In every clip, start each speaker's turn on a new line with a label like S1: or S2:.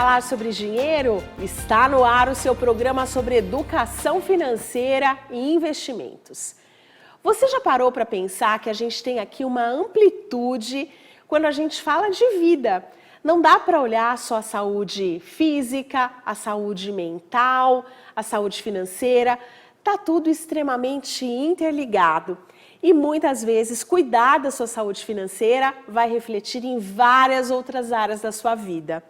S1: falar sobre dinheiro? Está no ar o seu programa sobre educação financeira e investimentos. Você já parou para pensar que a gente tem aqui uma amplitude quando a gente fala de vida? Não dá para olhar só a saúde física, a saúde mental, a saúde financeira. Está tudo extremamente interligado. E muitas vezes cuidar da sua saúde financeira vai refletir em várias outras áreas da sua vida.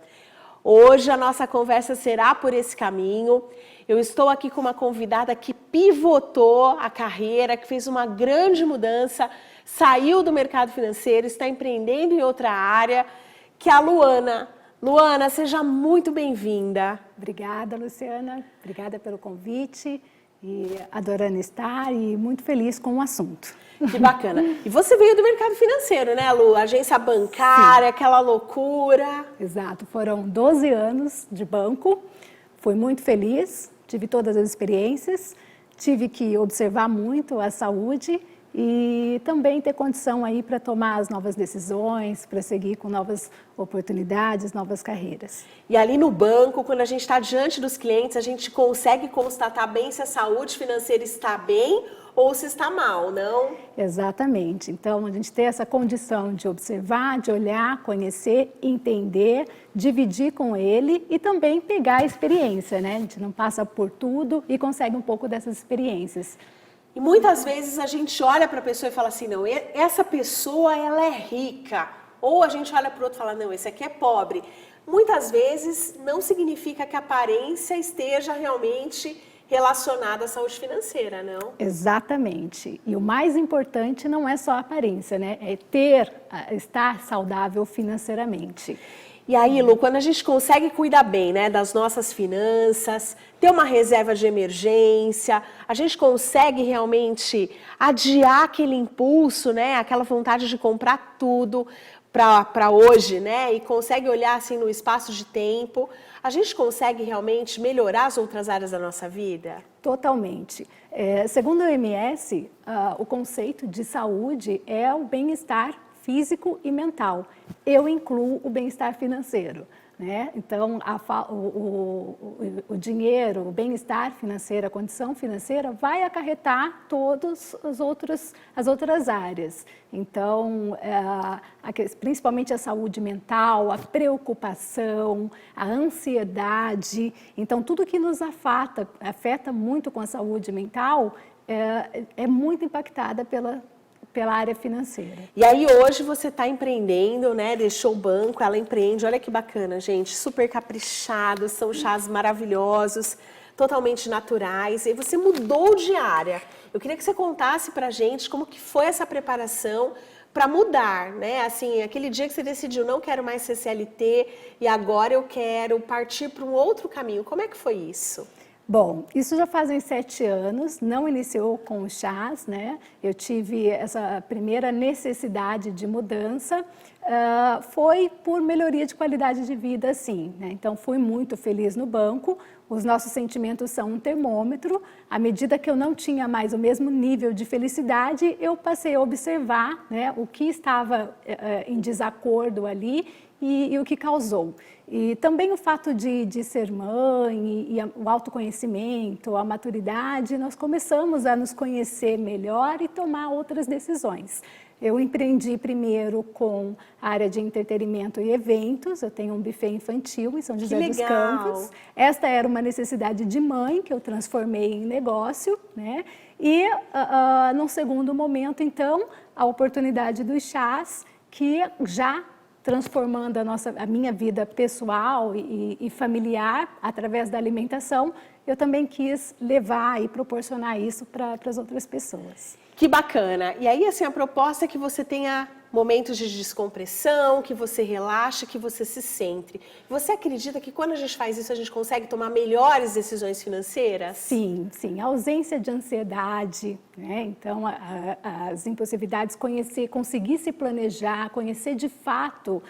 S1: Hoje a nossa conversa será por esse caminho. Eu estou aqui com uma convidada que pivotou a carreira, que fez uma grande mudança, saiu do mercado financeiro, está empreendendo em outra área, que é a Luana. Luana, seja muito bem-vinda.
S2: Obrigada, Luciana. Obrigada pelo convite. E adorando estar e muito feliz com o assunto.
S1: Que bacana. E você veio do mercado financeiro, né, Lu? Agência bancária, sim, aquela loucura.
S2: Exato. Foram 12 anos de banco. Fui muito feliz, tive todas as experiências, tive que observar muito a saúde e também ter condição aí para tomar as novas decisões, para seguir com novas oportunidades, novas carreiras.
S1: E ali no banco, quando a gente está diante dos clientes, a gente consegue constatar bem se a saúde financeira está bem ou se está mal, não?
S2: Exatamente. Então, a gente tem essa condição de observar, de olhar, conhecer, entender, dividir com ele e também pegar a experiência, né? A gente não passa por tudo e consegue um pouco dessas experiências.
S1: E muitas vezes a gente olha para a pessoa e fala assim, não, essa pessoa ela é rica. Ou a gente olha para o outro e fala, não, esse aqui é pobre. Muitas vezes não significa que a aparência esteja realmente relacionada à saúde financeira, não?
S2: Exatamente. E o mais importante não é só a aparência, né? É estar saudável financeiramente.
S1: E aí, Lu, quando a gente consegue cuidar bem, né, das nossas finanças, ter uma reserva de emergência, a gente consegue realmente adiar aquele impulso, né, aquela vontade de comprar tudo para hoje, né, e consegue olhar assim no espaço de tempo, a gente consegue realmente melhorar as outras áreas da nossa vida? Totalmente.
S2: Segundo o OMS, o conceito de saúde é o bem-estar físico e mental. Eu incluo o bem-estar financeiro, né? Então, o dinheiro, o bem-estar financeiro, a condição financeira vai acarretar todas as outras áreas. Então, principalmente a saúde mental, a preocupação, a ansiedade. Então, tudo que nos afeta muito com a saúde mental é muito impactada pela área financeira.
S1: E aí hoje você está empreendendo, né? Deixou o banco, ela empreende, olha que bacana, gente, super caprichado, são chás maravilhosos, totalmente naturais, e você mudou de área. Eu queria que você contasse pra gente como que foi essa preparação para mudar, né? Assim, aquele dia que você decidiu, não quero mais ser CLT e agora eu quero partir para um outro caminho. Como é que foi isso?
S2: Bom, isso já fazem 7 anos, não iniciou com os chás, né? Eu tive essa primeira necessidade de mudança, foi por melhoria de qualidade de vida, sim, né? Então, fui muito feliz no banco, os nossos sentimentos são um termômetro, à medida que eu não tinha mais o mesmo nível de felicidade, eu passei a observar, né, o que estava em desacordo ali e o que causou. E também o fato de ser mãe e o autoconhecimento, a maturidade, nós começamos a nos conhecer melhor e tomar outras decisões. Eu empreendi primeiro com a área de entretenimento e eventos, eu tenho um buffet infantil em São José dos Campos. Esta era uma necessidade de mãe que eu transformei em negócio, né? E num segundo momento, então, a oportunidade dos chás, que já transformando a minha vida pessoal e familiar através da alimentação, eu também quis levar e proporcionar isso para as outras pessoas.
S1: Que bacana! E aí, assim, a proposta é que você tenha momentos de descompressão, que você relaxe, que você se centre. Você acredita que quando a gente faz isso, a gente consegue tomar melhores decisões financeiras?
S2: Sim, sim. A ausência de ansiedade, né? Então, as impossibilidades, conseguir se planejar, conhecer de fato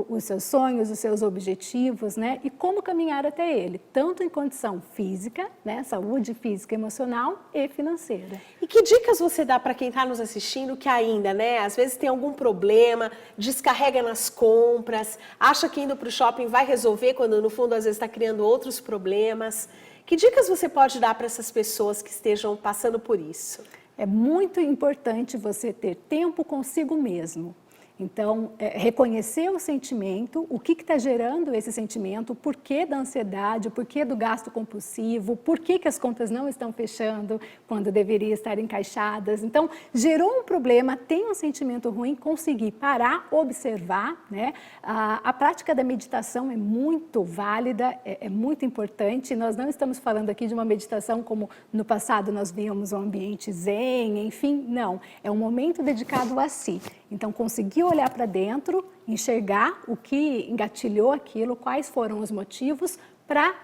S2: os seus sonhos, os seus objetivos, né? E como caminhar até ele, tanto em condição física, né? Saúde física, emocional e financeira.
S1: E E que dicas você dá para quem está nos assistindo que ainda, né, às vezes tem algum problema, descarrega nas compras, acha que indo para o shopping vai resolver, quando no fundo às vezes está criando outros problemas. Que dicas você pode dar para essas pessoas que estejam passando por isso?
S2: É muito importante você ter tempo consigo mesmo. Então, reconhecer o sentimento, o que está gerando esse sentimento, o porquê da ansiedade, o porquê do gasto compulsivo, por que as contas não estão fechando quando deveriam estar encaixadas. Então, gerou um problema, tem um sentimento ruim, conseguir parar, observar, né? A prática da meditação é muito válida, é muito importante. Nós não estamos falando aqui de uma meditação como no passado nós víamos um ambiente zen, enfim, não. É um momento dedicado a si. Então, conseguir olhar para dentro, enxergar o que engatilhou aquilo, quais foram os motivos para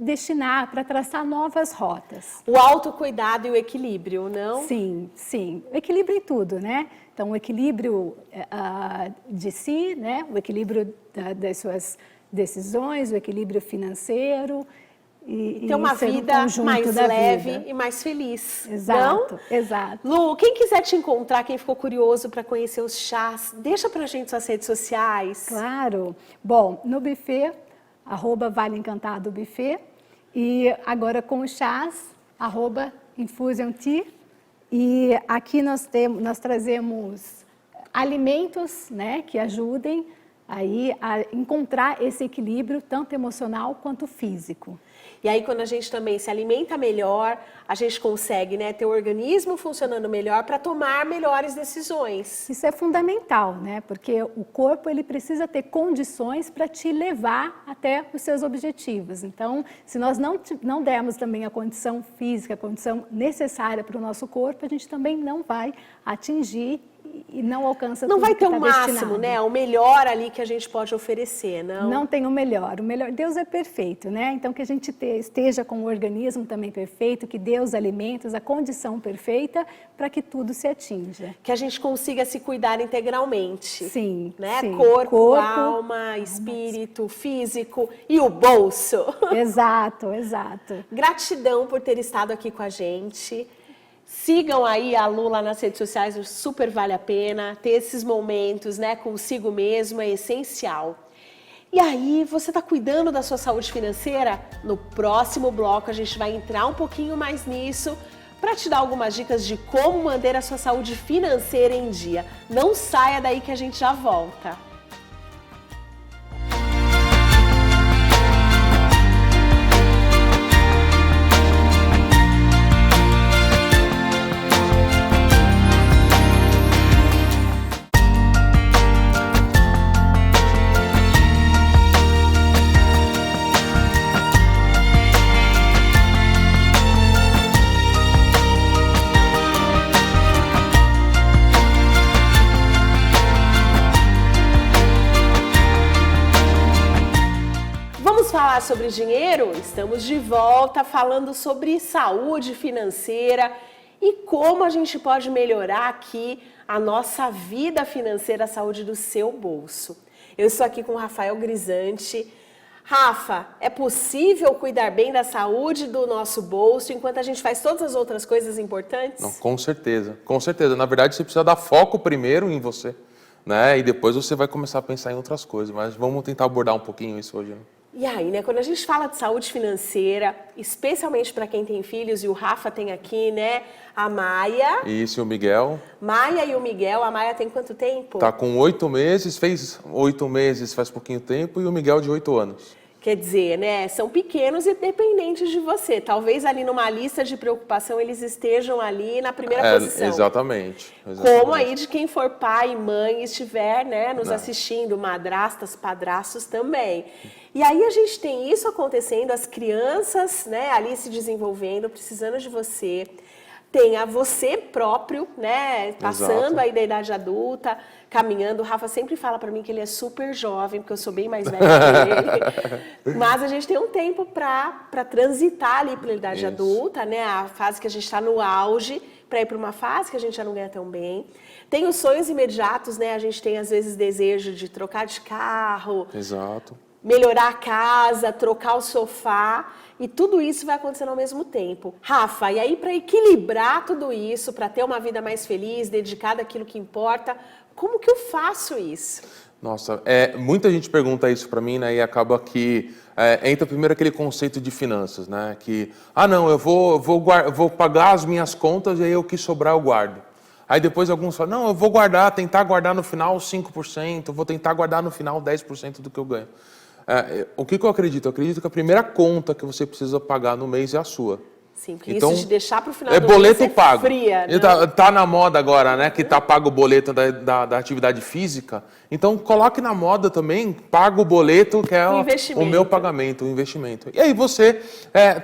S2: destinar, para traçar novas rotas.
S1: O autocuidado e o equilíbrio, não?
S2: Sim, sim. O equilíbrio em tudo, né? Então, o equilíbrio de si, né? O equilíbrio das suas decisões, o equilíbrio financeiro.
S1: Ter uma vida mais leve e mais feliz.
S2: Exato,
S1: não?
S2: Exato.
S1: Lu, quem quiser te encontrar, quem ficou curioso para conhecer os chás, deixa pra gente suas redes sociais.
S2: Claro. Bom, no buffet, @Vale Encantado Buffet, e agora com os chás, @Infusion Tea. E aqui nós trazemos alimentos, né, que ajudem aí a encontrar esse equilíbrio tanto emocional quanto físico.
S1: E aí, quando a gente também se alimenta melhor, a gente consegue, né, ter o organismo funcionando melhor para tomar melhores decisões.
S2: Isso é fundamental, né? Porque o corpo ele precisa ter condições para te levar até os seus objetivos. Então, se nós não dermos também a condição física, a condição necessária para o nosso corpo, a gente também não vai atingir e não alcança
S1: não
S2: tudo
S1: vai
S2: que
S1: ter
S2: tá
S1: o máximo,
S2: destinado.
S1: né? O melhor ali que a gente pode oferecer, não?
S2: Não tem o melhor. Deus é perfeito, né? Então que a gente esteja com o organismo também perfeito, que dê os alimentos, a condição perfeita para que tudo se atinja.
S1: Que a gente consiga se cuidar integralmente.
S2: Sim,
S1: né?
S2: sim.
S1: Corpo, alma, espírito, físico e o bolso.
S2: Exato, exato.
S1: Gratidão por ter estado aqui com a gente. Sigam aí a Lu lá nas redes sociais, super vale a pena. Ter esses momentos, né, consigo mesmo é essencial. E aí, você está cuidando da sua saúde financeira? No próximo bloco a gente vai entrar um pouquinho mais nisso para te dar algumas dicas de como manter a sua saúde financeira em dia. Não saia daí que a gente já volta. Falar sobre dinheiro, estamos de volta falando sobre saúde financeira e como a gente pode melhorar aqui a nossa vida financeira, a saúde do seu bolso. Eu estou aqui com o Rafael Grisante. Rafa, é possível cuidar bem da saúde do nosso bolso enquanto a gente faz todas as outras coisas importantes?
S3: Não, com certeza, com certeza. Na verdade, você precisa dar foco primeiro em você, né? E depois você vai começar a pensar em outras coisas. Mas vamos tentar abordar um pouquinho isso hoje, né?
S1: E aí, né, quando a gente fala de saúde financeira, especialmente para quem tem filhos, e o Rafa tem aqui, né, a Maia.
S3: Isso, e o Miguel.
S1: Maia e o Miguel, a Maia tem quanto tempo?
S3: Tá com 8 meses, fez 8 meses faz pouquinho tempo, e o Miguel de 8 anos.
S1: Quer dizer, né, são pequenos e dependentes de você. Talvez ali numa lista de preocupação eles estejam ali na primeira posição.
S3: Exatamente.
S1: Como aí de quem for pai e mãe e estiver, né, nos assistindo, madrastas, padrastos também. E aí a gente tem isso acontecendo, as crianças, né, ali se desenvolvendo, precisando de você. Tem a você próprio, né, passando aí da idade adulta, caminhando. O Rafa sempre fala para mim que ele é super jovem, porque eu sou bem mais velha que ele. Mas a gente tem um tempo para transitar ali pela idade adulta, né, a fase que a gente está no auge, para ir para uma fase que a gente já não ganha tão bem. Tem os sonhos imediatos, né, a gente tem às vezes desejo de trocar de carro.
S3: Exato.
S1: melhorar a casa, trocar o sofá, e tudo isso vai acontecendo ao mesmo tempo. Rafa, e aí para equilibrar tudo isso, para ter uma vida mais feliz, dedicada àquilo que importa, como que eu faço isso?
S3: Nossa, muita gente pergunta isso para mim, né? E acaba que entra primeiro aquele conceito de finanças, né? Que, não, eu vou pagar as minhas contas e aí o que sobrar eu guardo. Aí depois alguns falam, não, eu vou tentar guardar no final 5%, vou tentar guardar no final 10% do que eu ganho. O que eu acredito? Eu acredito que a primeira conta que você precisa pagar no mês é a sua.
S1: Sim, porque
S3: então,
S1: isso de deixar para o final
S3: do
S1: boleto
S3: mês pago.
S1: Fria, né?
S3: Tá na moda agora, né? Que tá pago o boleto da atividade física. Então, coloque na moda também, paga o boleto, que é o meu pagamento, o investimento. E aí você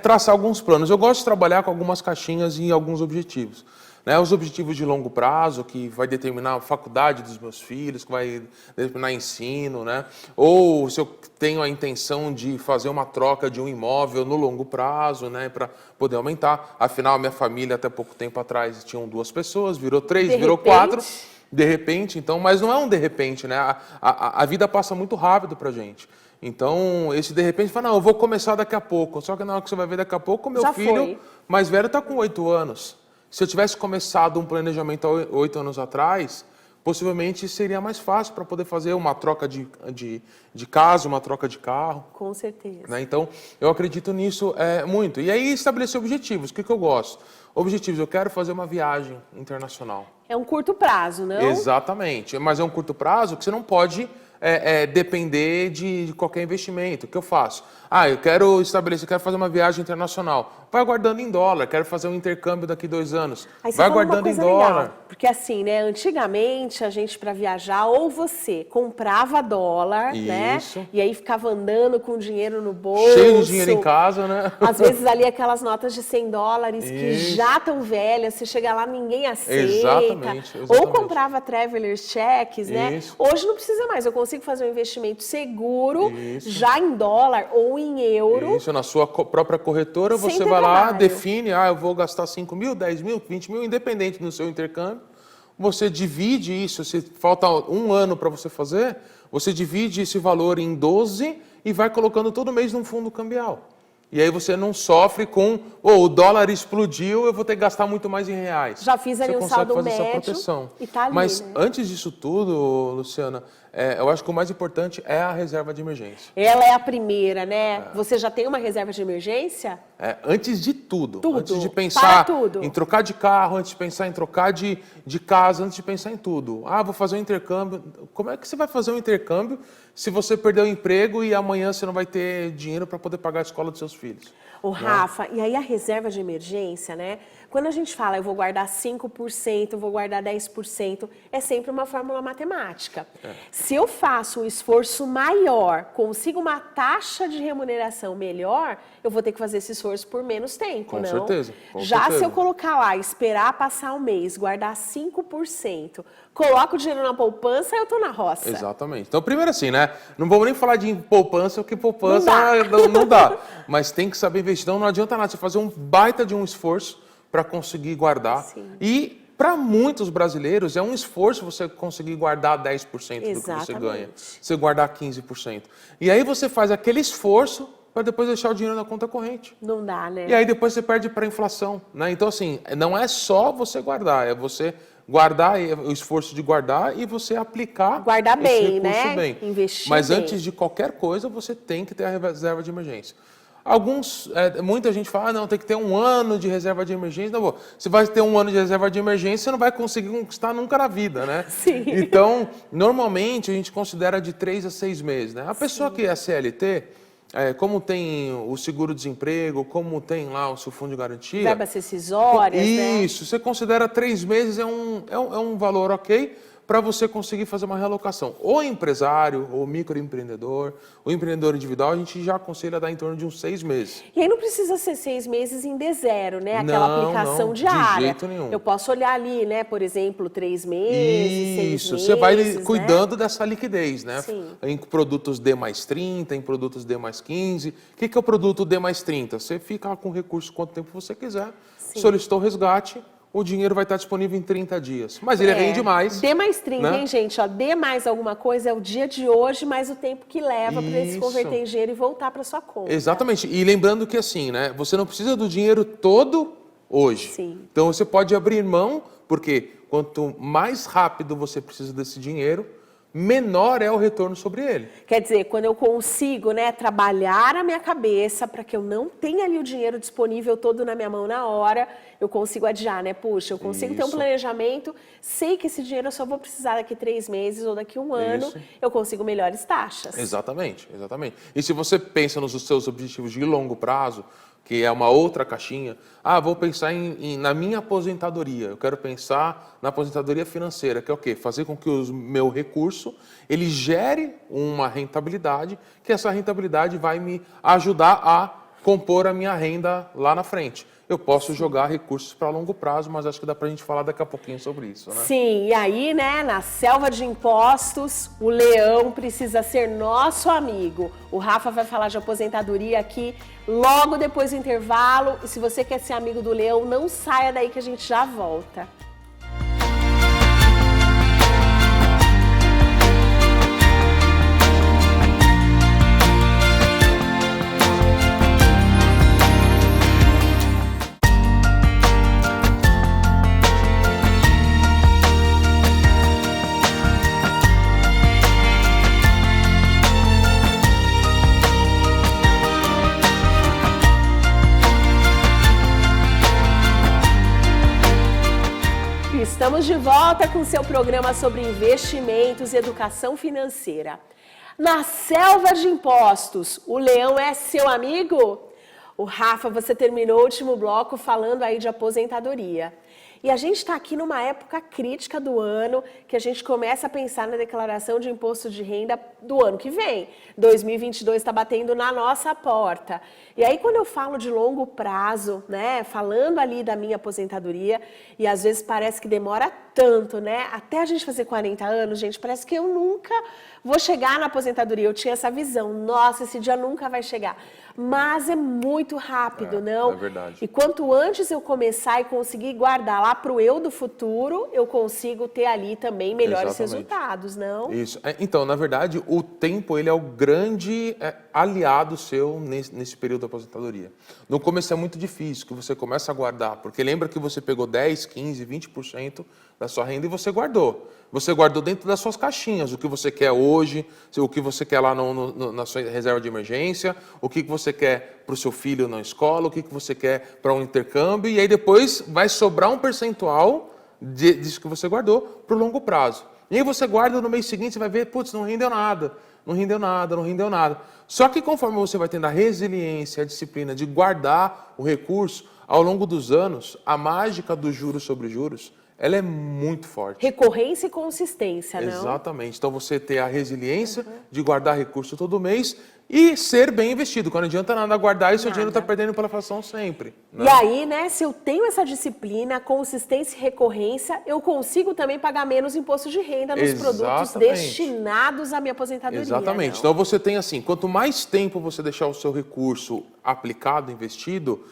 S3: traçar alguns planos. Eu gosto de trabalhar com algumas caixinhas e alguns objetivos. Né, os objetivos de longo prazo, que vai determinar a faculdade dos meus filhos, que vai determinar ensino, né? Ou se eu tenho a intenção de fazer uma troca de um imóvel no longo prazo, né? Para poder aumentar. Afinal, a minha família, até pouco tempo atrás, tinham 2 pessoas, virou 3, virou 4. De repente, então, mas não é um de repente, né? A vida passa muito rápido pra gente. Então, esse de repente, fala, não, eu vou começar daqui a pouco. Só que na hora que você vai ver daqui a pouco, o meu filho mais velho está com 8 anos. Se eu tivesse começado um planejamento há 8 anos atrás, possivelmente seria mais fácil para poder fazer uma troca de casa, uma troca de carro.
S1: Com certeza.
S3: Né? Então, eu acredito nisso muito. E aí, estabelecer objetivos. O que eu gosto? Objetivos, eu quero fazer uma viagem internacional.
S1: É um curto prazo, não?
S3: Exatamente. Mas é um curto prazo que você não pode depender de qualquer investimento. O que eu faço? Eu quero fazer uma viagem internacional. Vai guardando em dólar. Quero fazer um intercâmbio daqui 2 anos. Vai guardando em dólar.
S1: Legal, porque assim, né? Antigamente, a gente para viajar, ou você comprava dólar, né? E aí ficava andando com dinheiro no bolso.
S3: Cheio de dinheiro em casa, né?
S1: Às vezes ali aquelas notas de $100 que já estão velhas, você chega lá, ninguém aceita.
S3: Exatamente.
S1: Ou comprava traveler's checks, né? Hoje não precisa mais, eu consigo fazer um investimento seguro, já em dólar ou em euro.
S3: Isso, na sua própria corretora, você vai lá, define, eu vou gastar 5 mil, 10 mil, 20 mil, independente do seu intercâmbio. Você divide isso, se falta 1 ano para você fazer, você divide esse valor em 12 e vai colocando todo mês num fundo cambial. E aí você não sofre com, o dólar explodiu, eu vou ter que gastar muito mais em reais.
S1: Já fiz ali um saldo médio e tá ali,
S3: Mas
S1: né?
S3: antes disso tudo, Luciana, eu acho que o mais importante é a reserva de emergência.
S1: Ela é a primeira, né? Você já tem uma reserva de emergência?
S3: Antes de tudo. Antes de
S1: Para
S3: pensar
S1: tudo.
S3: em trocar de carro, antes de pensar em trocar de casa, antes de pensar em tudo. Vou fazer um intercâmbio. Como é que você vai fazer um intercâmbio se você perder o emprego e amanhã você não vai ter dinheiro para poder pagar a escola dos seus filhos?
S1: Rafa, e aí a reserva de emergência, né? Quando a gente fala eu vou guardar 5%, eu vou guardar 10%, é sempre uma fórmula matemática. Se eu faço um esforço maior, consigo uma taxa de remuneração melhor, eu vou ter que fazer esse esforço por menos tempo,
S3: Com
S1: não?
S3: certeza.
S1: Se eu colocar lá, esperar passar um mês, guardar 5%, coloco o dinheiro na poupança, eu tô na roça.
S3: Exatamente. Então, primeiro assim, né? Não vamos nem falar de poupança, porque poupança não dá. Mas tem que saber investir. Então, não adianta nada você fazer um baita de um esforço para conseguir guardar.
S1: Sim.
S3: E, para muitos brasileiros, é um esforço você conseguir guardar 10% do que você ganha. Você guardar 15%. E aí você faz aquele esforço para depois deixar o dinheiro na conta corrente.
S1: Não dá, né?
S3: E aí depois você perde para a inflação, né? Então, assim, não é só você guardar, é você guardar, o esforço de guardar e você aplicar
S1: guardar bem,
S3: esse recurso
S1: né?
S3: bem.
S1: Investir
S3: Mas
S1: bem.
S3: antes de qualquer coisa, você tem que ter a reserva de emergência. Muita gente fala, não, tem que ter 1 ano de reserva de emergência. Não, você vai ter 1 ano de reserva de emergência, você não vai conseguir conquistar nunca na vida, né?
S1: Sim.
S3: Então, normalmente, a gente considera de 3 a 6 meses, né? A pessoa que é CLT, como tem o seguro-desemprego, como tem lá o seu fundo de garantia...
S1: Verbas rescisórias, né?
S3: Isso, você considera 3 meses, é um valor ok para você conseguir fazer uma realocação. O empresário, o microempreendedor, o empreendedor individual, a gente já aconselha a dar em torno de uns 6 meses.
S1: E aí não precisa ser 6 meses em D0, né? Aquela aplicação diária.
S3: De jeito nenhum.
S1: Eu posso olhar ali, né? Por exemplo, 3 meses, 6 meses.
S3: Isso, você vai cuidando dessa liquidez, né?
S1: Sim.
S3: Em produtos D mais 30, em produtos D mais 15. O que é o produto D mais 30? Você fica com recurso quanto tempo você quiser, solicitou o resgate, o dinheiro vai estar disponível em 30 dias. Mas ele rende mais.
S1: D mais 30,
S3: né?
S1: hein, gente? Ó, D mais alguma coisa é o dia de hoje, mais o tempo que leva para ele se converter em dinheiro e voltar para sua conta.
S3: Exatamente. E lembrando que assim, né? Você não precisa do dinheiro todo hoje.
S1: Sim.
S3: Então você pode abrir mão, porque quanto mais rápido você precisa desse dinheiro, menor é o retorno sobre ele.
S1: Quer dizer, quando eu consigo, né, trabalhar a minha cabeça para que eu não tenha ali o dinheiro disponível todo na minha mão na hora, eu consigo adiar, né? Puxa, eu consigo ter um planejamento, sei que esse dinheiro eu só vou precisar daqui 3 meses ou daqui 1 ano, eu consigo melhores taxas.
S3: Exatamente, exatamente. E se você pensa nos seus objetivos de longo prazo, que é uma outra caixinha, vou pensar na minha aposentadoria, eu quero pensar na aposentadoria financeira, que é o quê? Fazer com que o meu recurso, ele gere uma rentabilidade, que essa rentabilidade vai me ajudar a compor a minha renda lá na frente. Eu posso jogar recursos para longo prazo, mas acho que dá para a gente falar daqui a pouquinho sobre isso, né?
S1: Sim, e aí, né, na selva de impostos, o leão precisa ser nosso amigo. O Rafa vai falar de aposentadoria aqui logo depois do intervalo. E se você quer ser amigo do leão, não saia daí que a gente já volta. Estamos de volta com seu programa sobre investimentos e educação financeira. Na selva de impostos, o leão é seu amigo? O Rafa, você terminou o último bloco falando aí de aposentadoria. E a gente está aqui numa época crítica do ano, que a gente começa a pensar na declaração de imposto de renda do ano que vem. 2022 está batendo na nossa porta. E aí, quando eu falo de longo prazo, né, falando ali da minha aposentadoria, e às vezes parece que demora tanto, né? Até a gente fazer 40 anos, gente, parece que eu nunca vou chegar na aposentadoria. Eu tinha essa visão, nossa, esse dia nunca vai chegar. Mas é muito rápido, não?
S3: É verdade.
S1: E quanto antes eu começar e conseguir guardar lá para o eu do futuro, eu consigo ter ali também melhores resultados, não?
S3: Isso. Então, na verdade, o tempo ele é o grande aliado seu nesse período da aposentadoria. No começo é muito difícil, que você começa a guardar, porque lembra que você pegou 10, 15, 20% da sua renda e você guardou. Você guardou dentro das suas caixinhas, o que você quer hoje, o que você quer lá na sua reserva de emergência, o que você quer para o seu filho na escola, o que você quer para um intercâmbio, e aí depois vai sobrar um percentual disso que você guardou para o longo prazo. E aí você guarda no mês seguinte, você vai ver, putz, não rendeu nada, não rendeu nada, não rendeu nada. Só que conforme você vai tendo a resiliência, a disciplina de guardar o recurso, ao longo dos anos, a mágica dos juros sobre juros, ela é muito forte.
S1: Recorrência e consistência, não?
S3: Exatamente. Então você ter a resiliência de guardar recurso todo mês e ser bem investido. Quando não adianta nada guardar e seu dinheiro está perdendo pela inflação sempre. Né?
S1: E aí, né, se eu tenho essa disciplina, consistência e recorrência, eu consigo também pagar menos imposto de renda nos produtos destinados à minha aposentadoria.
S3: Exatamente.
S1: Não?
S3: Então você tem assim, quanto mais tempo você deixar o seu recurso aplicado, investido,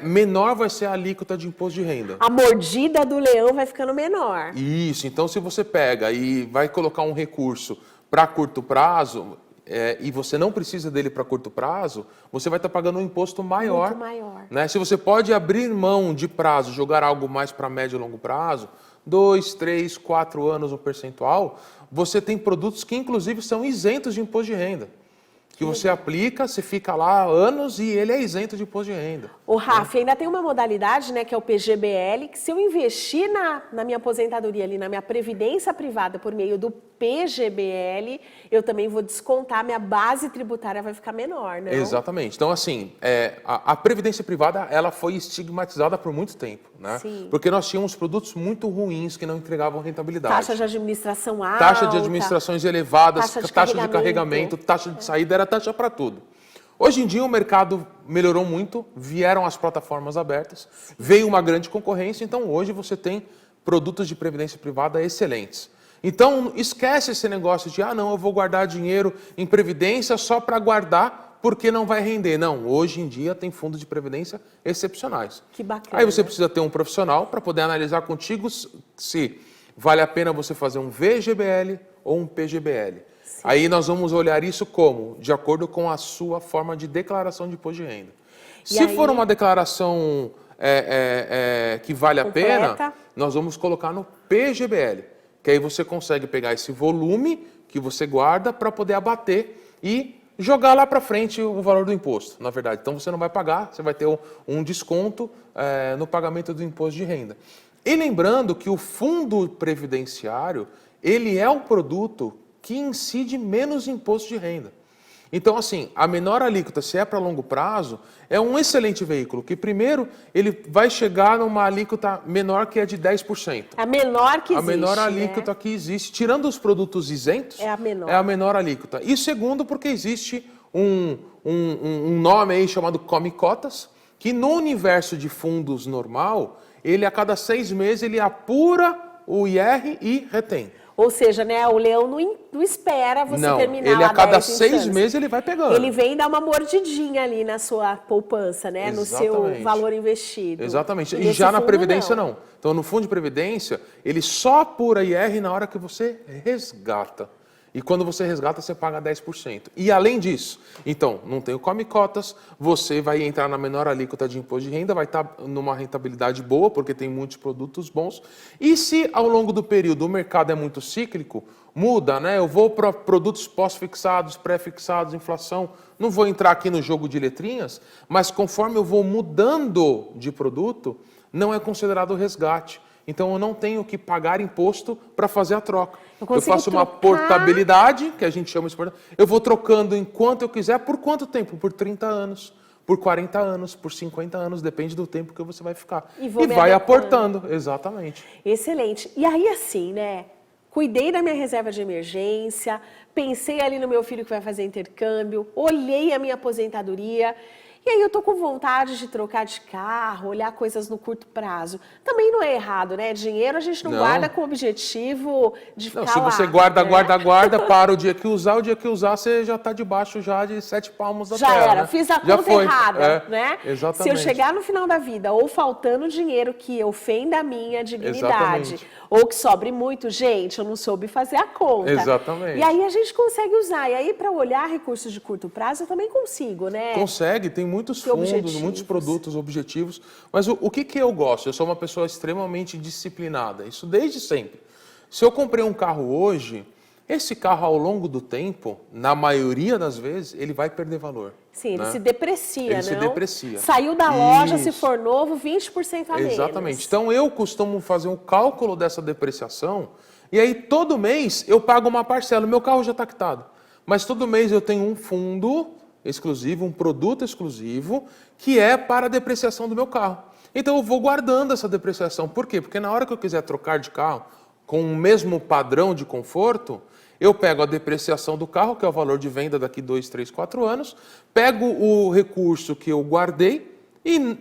S3: menor vai ser a alíquota de imposto de renda.
S1: A mordida do leão vai ficando menor.
S3: Isso. Então, se você pega e vai colocar um recurso para curto prazo, e você não precisa dele para curto prazo, você vai estar pagando um imposto maior.
S1: Muito maior.
S3: Né? Se você pode abrir mão de prazo, jogar algo mais para médio e longo prazo, 2, 3, 4 anos o percentual, você tem produtos que, inclusive, são isentos de imposto de renda. Que você aplica, você fica lá anos e ele é isento de imposto de renda.
S1: O Rafa, ainda tem uma modalidade, né, que é o PGBL, que se eu investir na minha aposentadoria ali, na minha previdência privada por meio do PGBL, eu também vou descontar, minha base tributária vai ficar menor, não?
S3: Exatamente. Então, assim, a previdência privada, ela foi estigmatizada por muito tempo, né?
S1: Sim.
S3: Porque nós tínhamos produtos muito ruins que não entregavam rentabilidade.
S1: Taxa de administração alta.
S3: Taxa de administrações elevadas, taxa de
S1: carregamento,
S3: taxa de saída, era taxa para tudo. Hoje em dia o mercado melhorou muito, vieram as plataformas abertas, veio uma grande concorrência, então hoje você tem produtos de previdência privada excelentes. Então esquece esse negócio de, não, eu vou guardar dinheiro em previdência só para guardar porque não vai render. Não, hoje em dia tem fundos de previdência excepcionais.
S1: Que bacana.
S3: Aí você precisa ter um profissional para poder analisar contigo se vale a pena você fazer um VGBL ou um PGBL. Sim. Aí nós vamos olhar isso como? De acordo com a sua forma de declaração de imposto de renda. Se for uma declaração que vale completa, a pena, nós vamos colocar no PGBL, que aí você consegue pegar esse volume que você guarda para poder abater e jogar lá para frente o valor do imposto, na verdade. Então você não vai pagar, você vai ter um desconto no pagamento do imposto de renda. E lembrando que o fundo previdenciário, ele é um produto que incide menos imposto de renda. Então, assim, a menor alíquota, se é para longo prazo, é um excelente veículo, que primeiro ele vai chegar numa alíquota menor que é de 10%.
S1: A menor que existe,
S3: a menor alíquota, né, que existe, tirando os produtos isentos, é a menor alíquota. E segundo, porque existe um nome aí chamado Come Cotas, que no universo de fundos normal, ele a cada 6 meses ele apura o IR e retém.
S1: Ou seja, né, o leão não espera você terminar.
S3: Ele a cada 6 meses ele vai pegando.
S1: Ele vem dar uma mordidinha ali na sua poupança, né? No seu valor investido.
S3: Exatamente. E já na Previdência não. Então no fundo de Previdência, ele só apura IR na hora que você resgata. E quando você resgata, você paga 10%. E além disso, então, não tem o Come Cotas, você vai entrar na menor alíquota de imposto de renda, vai estar numa rentabilidade boa, porque tem muitos produtos bons. E se ao longo do período o mercado é muito cíclico, muda, né? Eu vou para produtos pós-fixados, pré-fixados, inflação. Não vou entrar aqui no jogo de letrinhas, mas conforme eu vou mudando de produto, não é considerado resgate. Então, eu não tenho que pagar imposto para fazer a troca. Eu faço uma portabilidade, que a gente chama de portabilidade. Eu vou trocando enquanto eu quiser. Por quanto tempo? Por 30 anos, por 40 anos, por 50 anos. Depende do tempo que você vai ficar. E vai aportando. Exatamente.
S1: Excelente. E aí, assim, né? Cuidei da minha reserva de emergência, pensei ali no meu filho que vai fazer intercâmbio, olhei a minha aposentadoria. E aí eu tô com vontade de trocar de carro, olhar coisas no curto prazo. Também não é errado, né? Dinheiro a gente não guarda com o objetivo de ficar lá.
S3: Se você guarda, para o dia que usar, você já está debaixo já de 7 palmos da terra.
S1: Já era,
S3: né?
S1: fiz a conta errada, né?
S3: Exatamente.
S1: Se eu chegar no final da vida ou faltando dinheiro que ofenda a minha dignidade, ou que sobre muito, gente, eu não soube fazer a conta.
S3: Exatamente.
S1: E aí a gente consegue usar. E aí para olhar recursos de curto prazo eu também consigo, né?
S3: Consegue, tem muitos fundos, muitos produtos objetivos. Mas o que eu gosto? Eu sou uma pessoa extremamente disciplinada, isso desde sempre. Se eu comprei um carro hoje, esse carro ao longo do tempo, na maioria das vezes, ele vai perder valor.
S1: Sim, ele se deprecia,
S3: ele se deprecia.
S1: Saiu da loja, se for novo, 20% a menos.
S3: Exatamente. Então eu costumo fazer um cálculo dessa depreciação e aí todo mês eu pago uma parcela. O meu carro já está quitado, mas todo mês eu tenho um fundo exclusivo, um produto exclusivo, que é para a depreciação do meu carro. Então eu vou guardando essa depreciação. Por quê? Porque na hora que eu quiser trocar de carro, com o mesmo padrão de conforto, eu pego a depreciação do carro, que é o valor de venda daqui 2, 3, 4 anos, pego o recurso que eu guardei e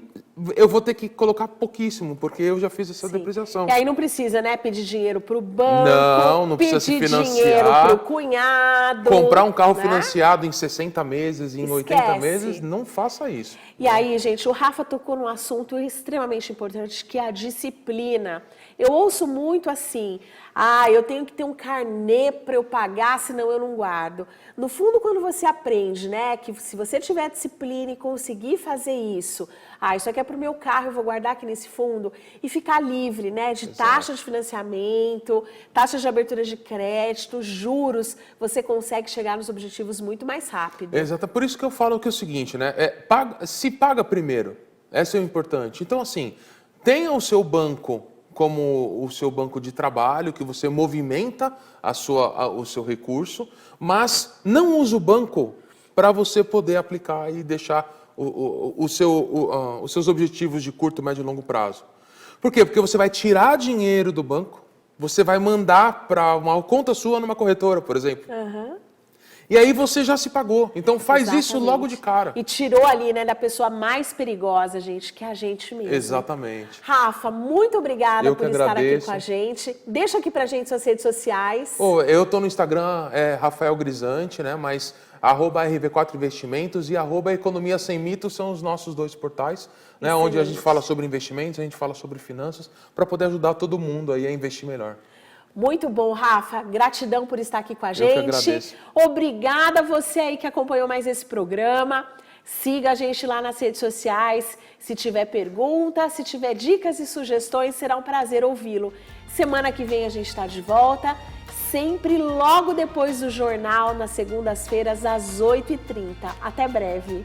S3: eu vou ter que colocar pouquíssimo, porque eu já fiz essa depreciação.
S1: E aí não precisa, né, pedir dinheiro para o banco,
S3: não precisa se financiar,
S1: pedir dinheiro para o cunhado.
S3: Comprar um carro financiado em 60 meses, em 80 meses, não faça isso.
S1: E aí, gente, o Rafa tocou num assunto extremamente importante, que é a disciplina. Eu ouço muito assim, eu tenho que ter um carnê para eu pagar, senão eu não guardo. No fundo, quando você aprende, né, que se você tiver disciplina e conseguir fazer isso, isso aqui é para o meu carro, eu vou guardar aqui nesse fundo, e ficar livre, né, de taxa de financiamento, taxa de abertura de crédito, juros, você consegue chegar nos objetivos muito mais rápido.
S3: Exato, por isso que eu falo que é o seguinte, né, se paga primeiro, essa é o importante. Então, assim, tenha o seu banco como o seu banco de trabalho, que você movimenta o seu recurso, mas não use o banco para você poder aplicar e deixar os seus objetivos de curto, médio e longo prazo. Por quê? Porque você vai tirar dinheiro do banco, você vai mandar para uma conta sua numa corretora, por exemplo. E aí você já se pagou. Então faz
S1: Exatamente.
S3: isso logo de cara.
S1: E tirou ali, né, da pessoa mais perigosa, gente, que é a gente mesmo.
S3: Exatamente.
S1: Rafa, muito obrigada por estar aqui com a
S3: agradeço.
S1: gente. Deixa aqui pra gente suas redes sociais.
S3: Eu tô no Instagram, Rafael Grisante, né? Mas @RV4 Investimentos e @Economia Sem Mitos são os nossos 2 portais, né? Onde a gente fala sobre investimentos, a gente fala sobre finanças, para poder ajudar todo mundo aí a investir melhor.
S1: Muito bom, Rafa. Gratidão por estar aqui com a gente.
S3: Eu que agradeço.
S1: Obrigada a você aí que acompanhou mais esse programa. Siga a gente lá nas redes sociais. Se tiver pergunta, se tiver dicas e sugestões, será um prazer ouvi-lo. Semana que vem a gente está de volta, sempre logo depois do jornal, nas segundas-feiras, às 8h30. Até breve.